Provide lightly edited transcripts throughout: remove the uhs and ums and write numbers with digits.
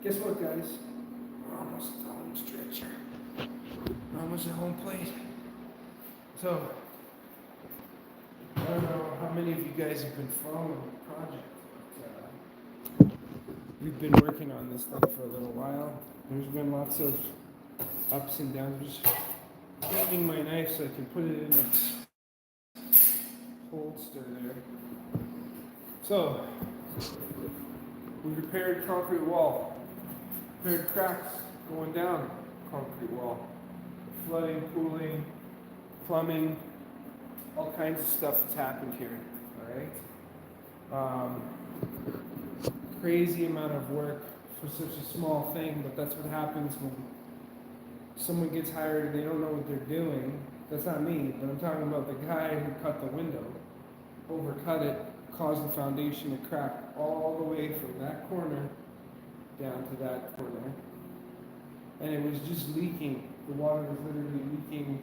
Guess what, guys? We're almost at the home stretch here. We're almost at home plate. So, I don't know how many of you guys have been following the project, but we've been working on this thing for a little while. There's been lots of ups and downs. Just grabbing my knife so I can put it in its holster there. So, we repaired concrete wall, repaired cracks going down concrete wall, flooding, cooling, plumbing, all kinds of stuff that's happened here. All right. Crazy amount of work for such a small thing, but that's what happens when someone gets hired and they don't know what they're doing. That's not me, but I'm talking about the guy who cut the window, overcut it, caused the foundation to crack all the way from that corner down to that corner. And it was just leaking. The water was literally leaking,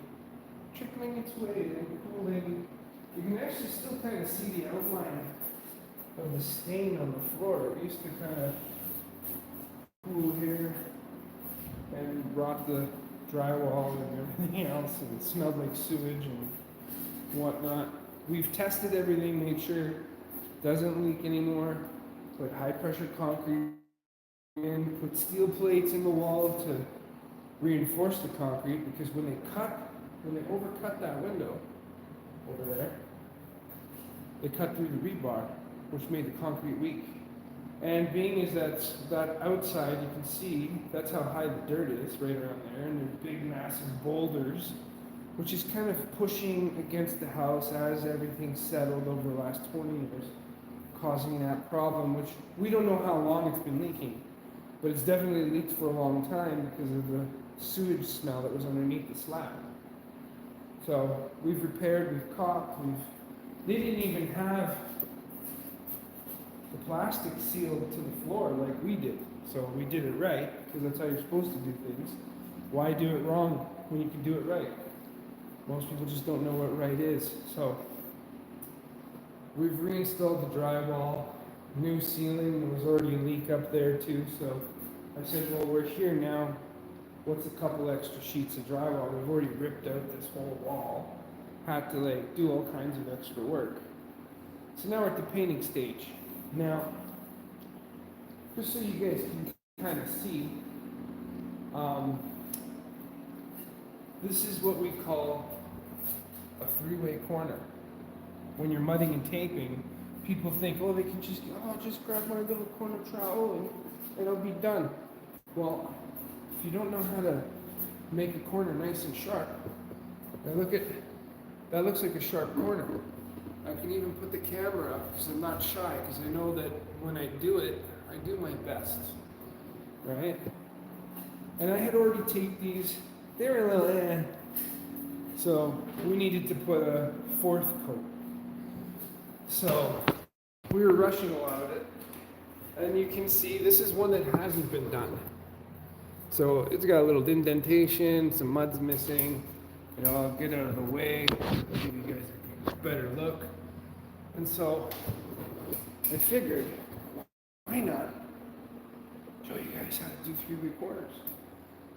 trickling its way and cooling. You can actually still kind of see the outline of the stain on the floor. It used to kind of cool here and rot the drywall and everything else, and it smelled like sewage and whatnot. We've tested everything, made sure it doesn't leak anymore, put high pressure concrete in, put steel plates in the wall to reinforce the concrete, because when they overcut that window over there, they cut through the rebar, which made the concrete weak. And being is that outside, you can see that's how high the dirt is right around there, and there's big massive boulders, which is kind of pushing against the house as everything's settled over the last 20 years, causing that problem, which we don't know how long it's been leaking, but it's definitely leaked for a long time because of the sewage smell that was underneath the slab. So we've repaired, we've caulked, they didn't even have the plastic sealed to the floor like we did. So we did it right, because that's how you're supposed to do things. Why do it wrong when you can do it right? Most people just don't know what right is. So we've reinstalled the drywall, new ceiling. There was already a leak up there too. So I said, well, we're here now. What's a couple extra sheets of drywall? We've already ripped out this whole wall. Had to do all kinds of extra work. So now we're at the painting stage. Now, just so you guys can kind of see, this is what we call a three-way corner. When you're mudding and taping, people think, oh, they can just grab my little corner trowel and it'll be done. Well, if you don't know how to make a corner nice and sharp, now that looks like a sharp corner. I can even put the camera up because I'm not shy, because I know that when I do it, I do my best, right? And I had already taped these. They were a little so we needed to put a fourth coat. So we were rushing a lot of it, and you can see this is one that hasn't been done. So it's got a little indentation, some mud's missing. I'll get out of the way, give you guys a better look. And so I figured, why not show you guys how to do three-way corners?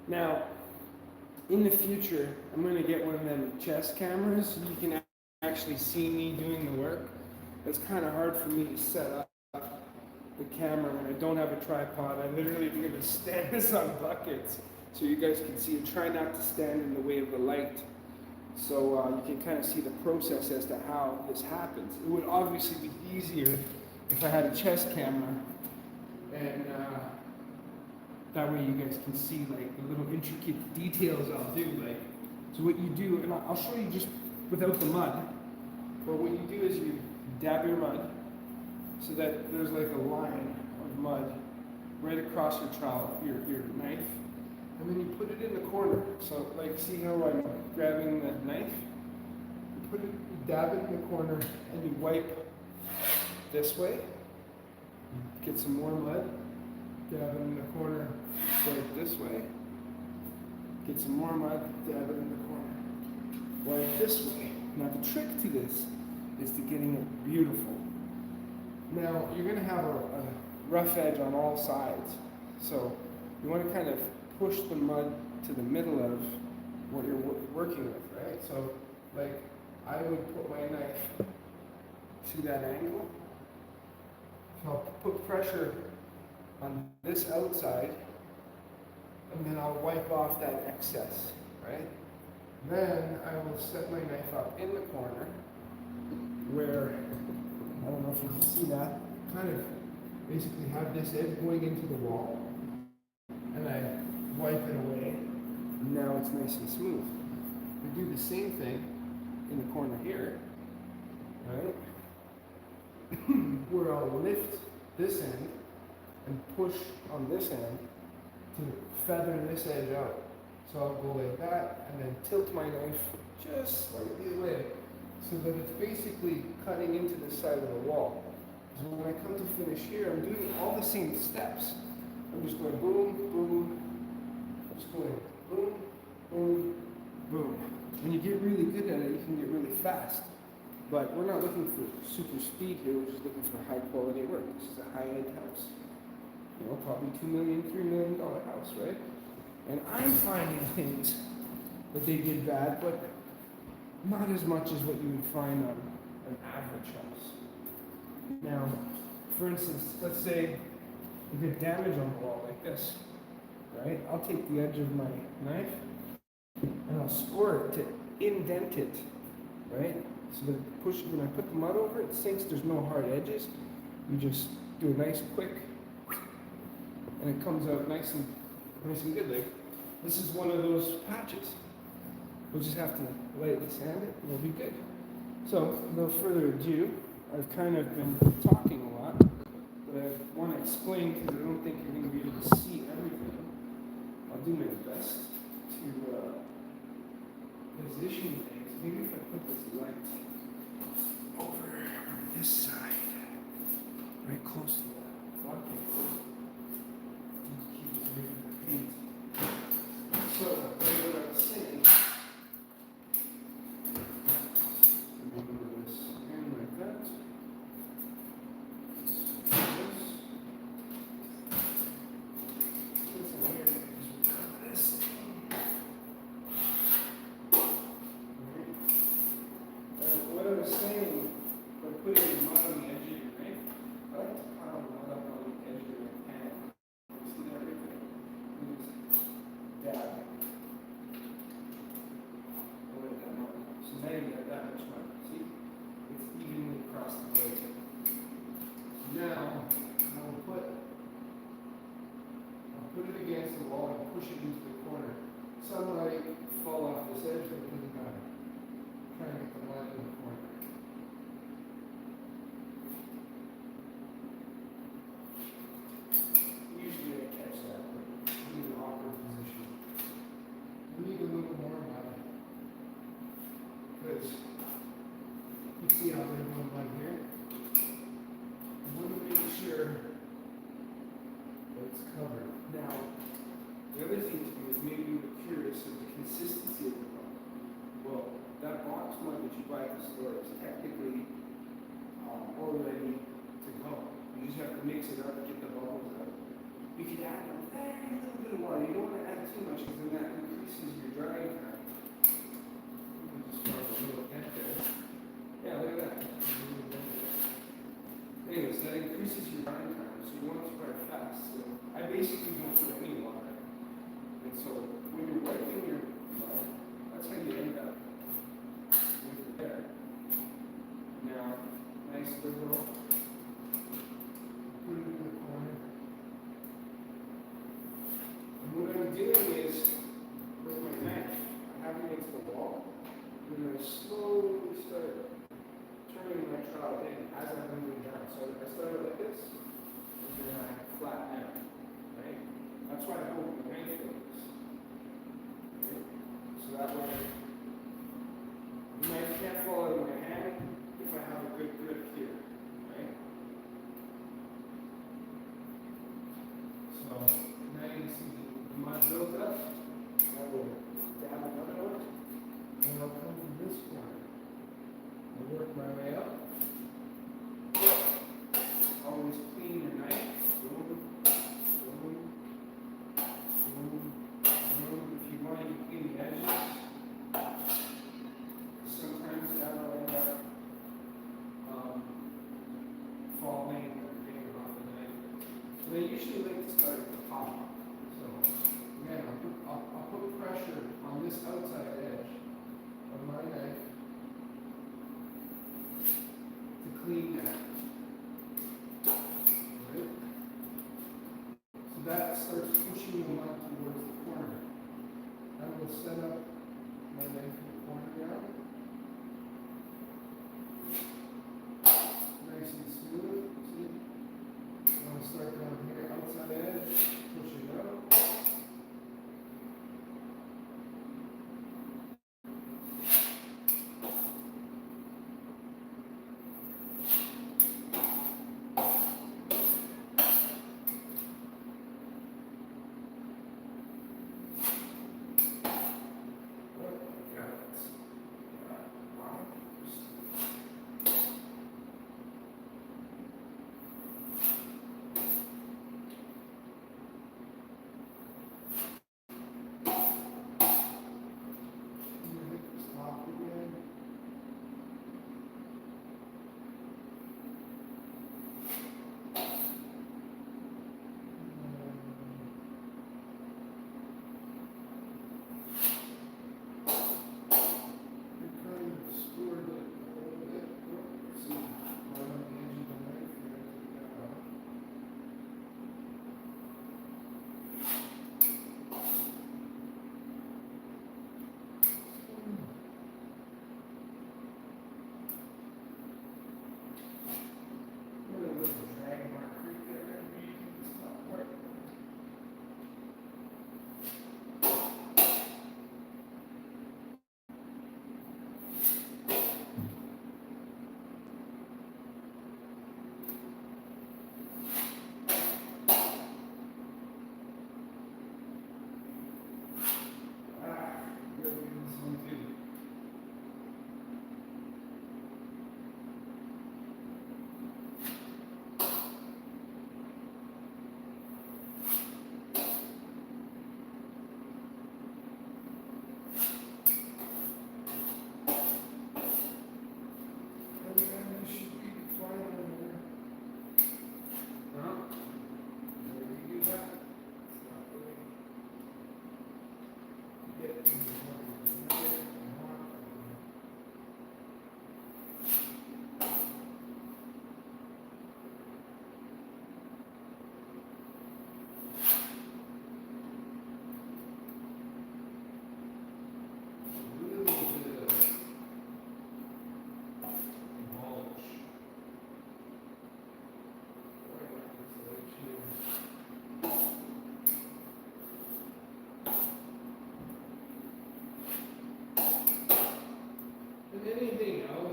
Now, in the future, I'm going to get one of them chest cameras so you can actually see me doing the work. It's kind of hard for me to set up the camera when I don't have a tripod. I literally am going to stand this on buckets so you guys can see, and try not to stand in the way of the light, so you can kind of see the process as to how this happens. It would obviously be easier if I had a chest camera, and that way you guys can see the little intricate details I'll do. So what you do, and I'll show you just without the mud, but what you do is you dab your mud so that there's a line of mud right across your trowel, your knife, and then you put it in the corner. So see how I'm grabbing the knife? You dab it in the corner, and you wipe this way, get some more mud, dab it in the corner, wipe this way, get some more mud, dab it in the corner, wipe this way. Now the trick to this is to getting it beautiful. Now you're going to have a rough edge on all sides. So you want to kind of push the mud to the middle of what you're working with, right? So like I would put my knife to that angle. So I'll put pressure on this outside, and then I'll wipe off that excess, right? Then I will set my knife up in the corner where, I don't know if you can see that, kind of basically have this edge going into the wall, and I wipe it away, and now it's nice and smooth. I do the same thing in the corner here, right? Where I'll lift this end and push on this end to feather this edge out. So I'll go like that and then tilt my knife just slightly away so that it's basically cutting into the side of the wall. So when I come to finish here, I'm doing all the same steps. I'm just going boom, boom, just going boom, boom, boom. When you get really good at it, you can get really fast. But we're not looking for super speed here, we're just looking for high quality work. This is a high-end house. You know, probably $2 million, $3 million house, right? And I'm finding things that they did bad, but not as much as what you would find on an average house. Now, for instance, let's say you get damage on the wall like this, right? I'll take the edge of my knife and I'll score it to indent it, right? So that when I put the mud over it, sinks, there's no hard edges. You just do a nice quick, and it comes out nice and good. Like, this is one of those patches. We'll just have to lightly sand it, and it'll be good. So, without further ado, I've kind of been talking a lot, but I want to explain because I don't think you're going to be able to see everything. I'll do my best to position things. Maybe if I put this light over on this side, right close to the block paper, keep it away from the paint. So, what I was saying, remember this hand like that. What I was saying, by putting the mud on the edge of your knife, I like to pile the mud up on the edge of your pan. You see that right there? You just dab. Let that mud. So now you got that much mud. See? It's evenly across the blade. Now, I'll put it against the wall and push it into the corner. Some might fall off this edge, but it doesn't matter. Try and get the mud in the corner. Usually I catch that, but I'm in an awkward position. We need a little more mud. Because you see how they're going right here? I want to make sure that it's covered. Now, the other thing to do is maybe you're curious of the consistency of the mud. Well, that box mud that you buy at the store is technically already to go. You just have to mix it up and get the bubbles out. You can add a very little bit of water. You don't want to add too much because then that increases your drying time. You can just start a little dent there. Yeah, look at that. Anyways, that increases your drying time, so you want it to dry fast. So I basically don't put any water. And so when you're wiping your mud, that's how you end up. There. Now, nice liberal. Put it in the corner. And what I'm doing is, with my knife, I have it against the wall. I'm going to slowly start turning my trowel in as I'm moving down. So I start like this, and then I flatten out. Right? That's why I hold my knife like this. Right? So that way, the knife can't fall out of my hand if I have a good grip here, right? So now you can see the mud built up. I will dab another one, and I'll come from this corner. I'll work my way up. Always clean your knife. Boom, boom,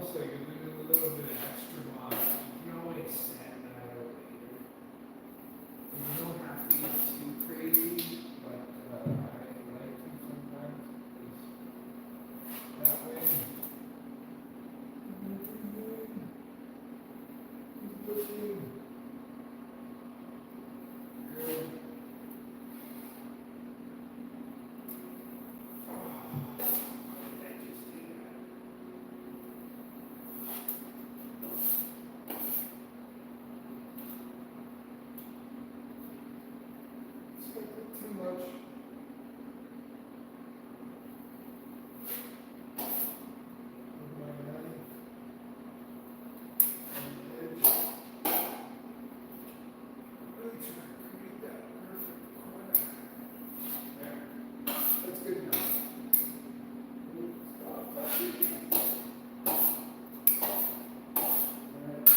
almost like a little bit of extra mod. You can always sand that out later. And you don't have to get too crazy, but I like to sometimes. That way. Keep looking. Good. Too much. With my knife on the edge. Really try to create that perfect corner. There. That's good enough. Stop that. Alright.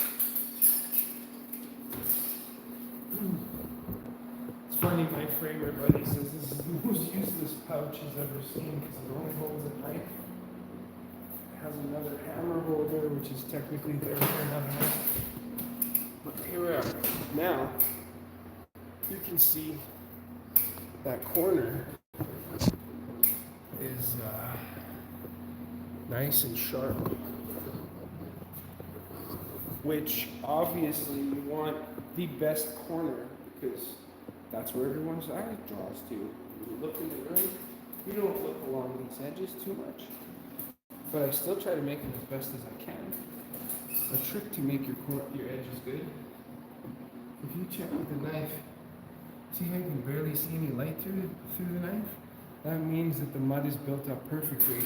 It's funny, my framer buddy says this is the most useless pouch he's ever seen because it only holds a knife. It has another hammer holder, which is technically there for another knife. But here we are. Now, you can see that corner is nice and sharp. Which, obviously, you want the best corner because that's where everyone's eye draws to. You look in the room, you don't look along these edges too much. But I still try to make them as best as I can. A trick to make your edges good. If you check with the knife, see how you can barely see any light through the knife? That means that the mud is built up perfectly.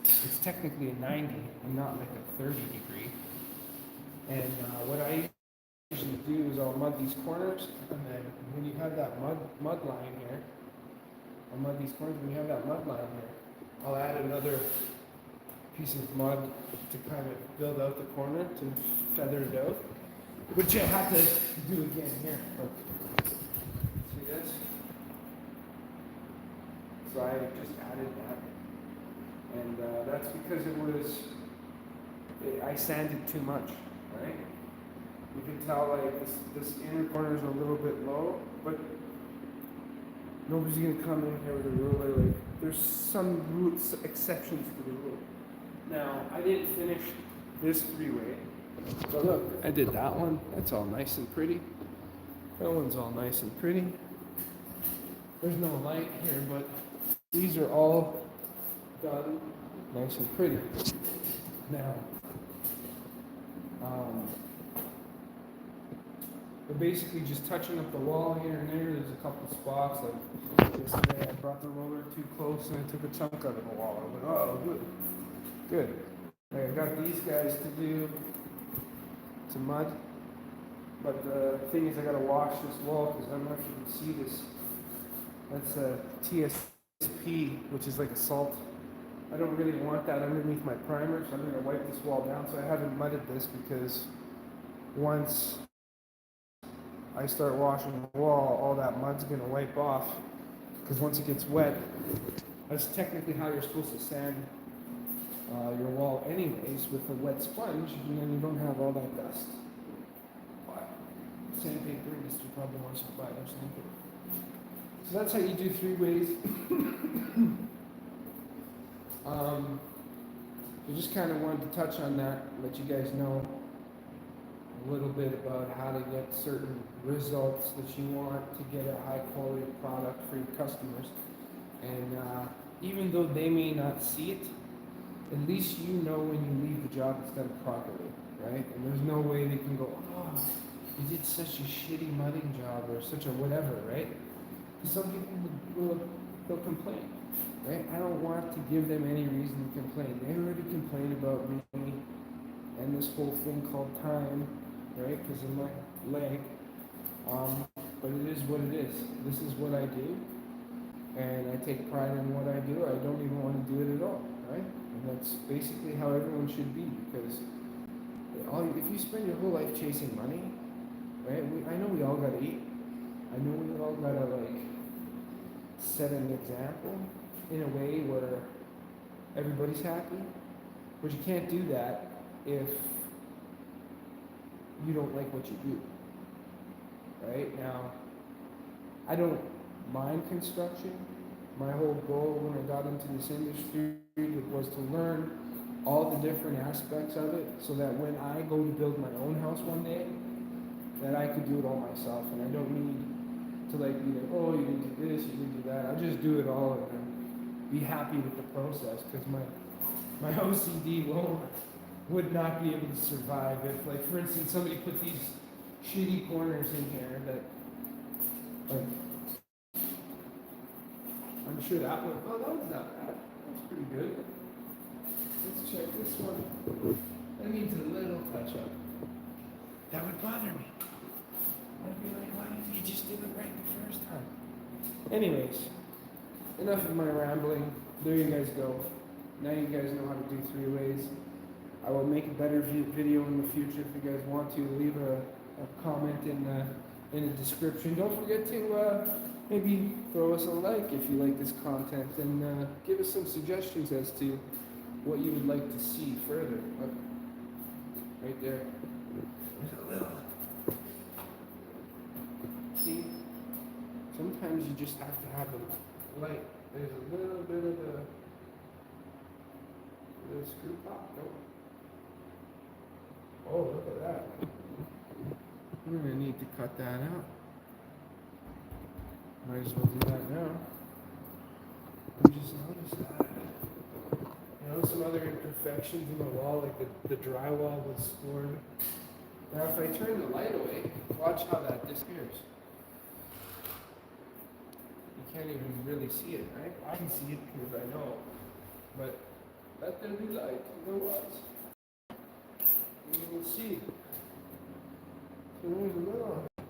It's technically a 90 and not like a 30 degree. And what I usually do is I'll mud these corners, and then when you have that mud line here, I'll mud these corners. When you have that mud line here, I'll add another piece of mud to kind of build out the corner to feather it out, which I have to do again here. Look. See this? So I just added that, and that's because I sanded too much, right? You can tell like this inner corner is a little bit low, but nobody's gonna come in here with a ruler. Like there's some exceptions to the rule. Now I didn't finish this three-way, but look, I did that one. That's all nice and pretty. That one's all nice and pretty. There's no light here, but these are all done nice and pretty. Now, we're basically just touching up the wall here and there. There's a couple spots. Like yesterday, I brought the roller too close and I took a chunk out of the wall. I was like, oh, good. Good. Like I got these guys to do to mud. But the thing is, I gotta wash this wall because I don't know if you can see this. That's a TSP, which is like a salt. I don't really want that underneath my primer, so I'm gonna wipe this wall down. So I haven't mudded this because once I start washing the wall, all that mud's gonna wipe off. Because once it gets wet, that's technically how you're supposed to sand your wall anyways, with a wet sponge, and then you don't have all that dust. But sandpaper industry probably wants to buy their sandpaper. So that's how you do three ways. I just kind of wanted to touch on that, let you guys know a little bit about how to get certain results that you want to get a high quality product for your customers. And even though they may not see it, at least you know when you leave the job it's done properly, right? And there's no way they can go, oh, you did such a shitty mudding job or such a whatever, right? Because some people they'll complain, right? I don't want to give them any reason to complain. They already complain about me and this whole thing called time, right? Because of my leg. But it is what it is. This is what I do. And I take pride in what I do. I don't even want to do it at all, right? And that's basically how everyone should be, because if you spend your whole life chasing money, right? I know we all gotta eat. I know we all gotta set an example in a way where everybody's happy, but you can't do that if you don't like what you do. Right? Now, I don't mind construction. My whole goal when I got into this industry was to learn all the different aspects of it so that when I go to build my own house one day, that I could do it all myself and I don't need to like be like, oh, you can do this, you can do that. I'll just do it all and then be happy with the process because my OCD would not be able to survive if, like, for instance, somebody put these shitty corners in here that, like, I'm sure that one, oh, that was not bad. That was pretty good. Let's check this one. That needs a little touch up. That would bother me. I'd be like, why didn't you just do it right the first time? Anyways, enough of my rambling. There you guys go. Now you guys know how to do three-ways. I will make a better video in the future if you guys want to. Leave a comment in the description. Don't forget to maybe throw us a like if you like this content and give us some suggestions as to what you would like to see further. Look, right there. There's a little. See? Sometimes you just have to have a light. There's a little bit of a screw pop. Nope. Oh, look at that. We're gonna need to cut that out. Might as well do that now. I just noticed that. You know, some other imperfections in the wall, like the drywall was scored. Now if I turn the light away, watch how that disappears. You can't even really see it, right? I can see it because I know. But let there be light, otherwise you will see. So there's a little. I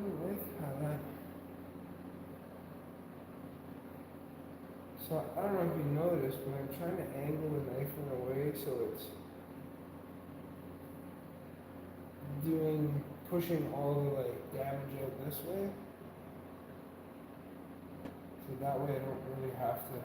don't like how that. So I don't know if you noticed, but I'm trying to angle the knife in a way so it's pushing all the like damage out this way. So that way I don't really have to.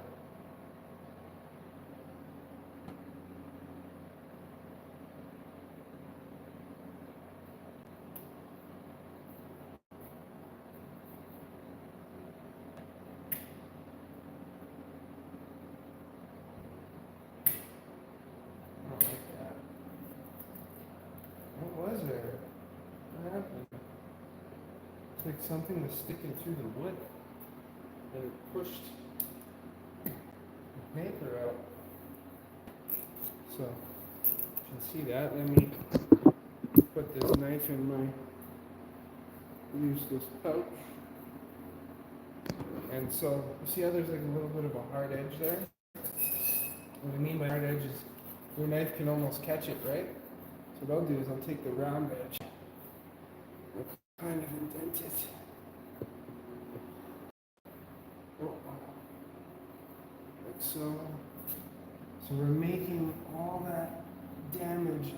What was there? What happened? It's like something was sticking through the wood and it pushed the paper out. So, you can see that. Let me put this knife in my useless pouch. And so, you see how there's like a little bit of a hard edge there? What I mean by hard edge is your knife can almost catch it, right? So what I'll do is I'll take the round edge, I'll kind of indent it. Oh, like so. So we're making all that damage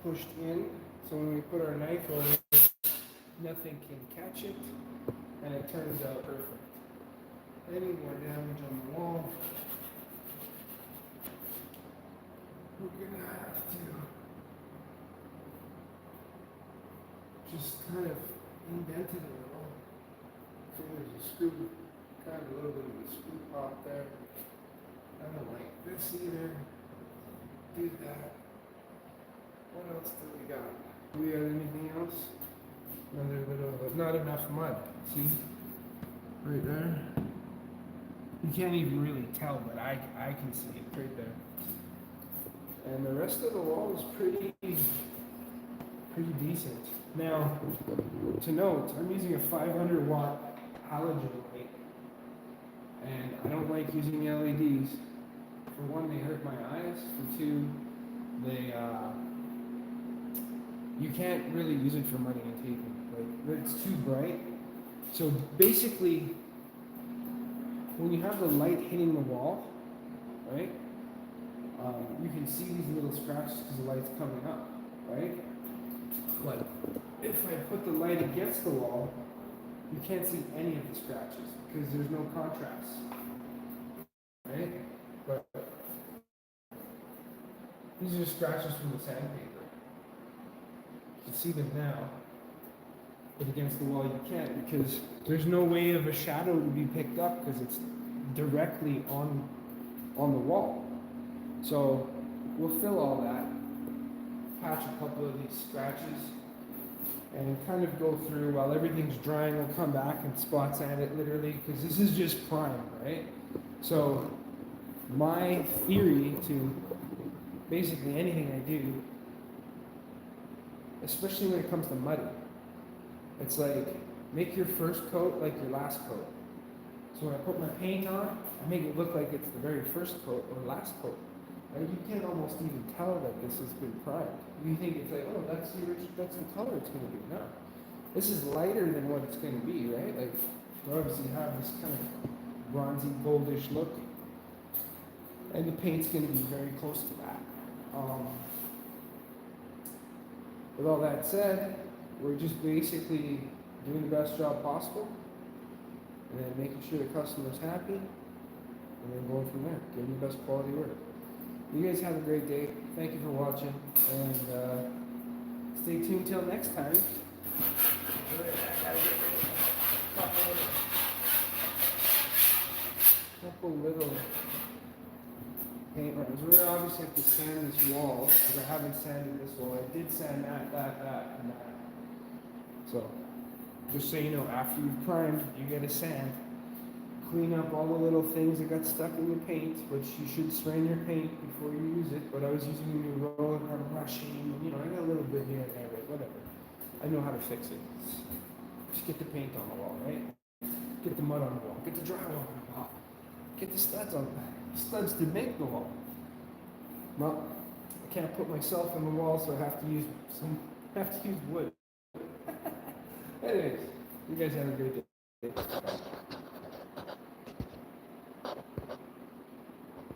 pushed in. So when we put our knife over it, nothing can catch it, and it turns out perfect. Any more damage on the wall, we're gonna have to just kind of indented it a little. So there's a screw, kind of a little bit of a screw pop there. I don't like this either. Do that. What else do we got? Do we got anything else? Another little, not enough mud. See? Right there. You can't even really tell, but I can see it right there. And the rest of the wall is pretty decent. Now, to note, I'm using a 500 watt halogen light, and I don't like using LEDs. For one, they hurt my eyes. For two, you can't really use it for mudding and taping. Like, it's too bright. So basically, when you have the light hitting the wall, right, you can see these little scratches because the light's coming up, right? But if I put the light against the wall, you can't see any of the scratches because there's no contrast, right? But These are scratches from the sandpaper. You can see them now, but against the wall you can't because there's no way of a shadow to be picked up because it's directly on the wall. So we'll fill all that, patch a couple of these scratches, and kind of go through while everything's drying. We'll come back and spot sand it literally because this is just prime, right? So my theory to basically anything I do, especially when it comes to muddy, it's like make your first coat like your last coat. So when I put my paint on, I make it look like it's the very first coat or last coat. Right? You can't almost even tell that this has been primed. You think it's like, oh, that's the color it's going to be. No, this is lighter than what it's going to be, right? Like, you obviously have this kind of bronzy, goldish look, and the paint's going to be very close to that. With all that said, we're just basically doing the best job possible, and then making sure the customer's happy, and then going from there, giving the best quality work. You guys have a great day. Thank you for watching, and stay tuned till next time. Couple little paint runs. We're gonna obviously have to sand this wall because I haven't sanded this wall. I did sand that, and that. So, just so you know, after you've primed, you get a sand. Clean up all the little things that got stuck in your paint, which you should strain your paint before you use it. But I was using a new roller and I'm rushing, you know, I got a little bit here and there, but whatever. I know how to fix it. Just get the paint on the wall, right? Get the mud on the wall. Get the drywall on the wall. Get the studs on the studs to make the wall. Well, I can't put myself on the wall, so I have to use wood. Anyways, you guys have a great day.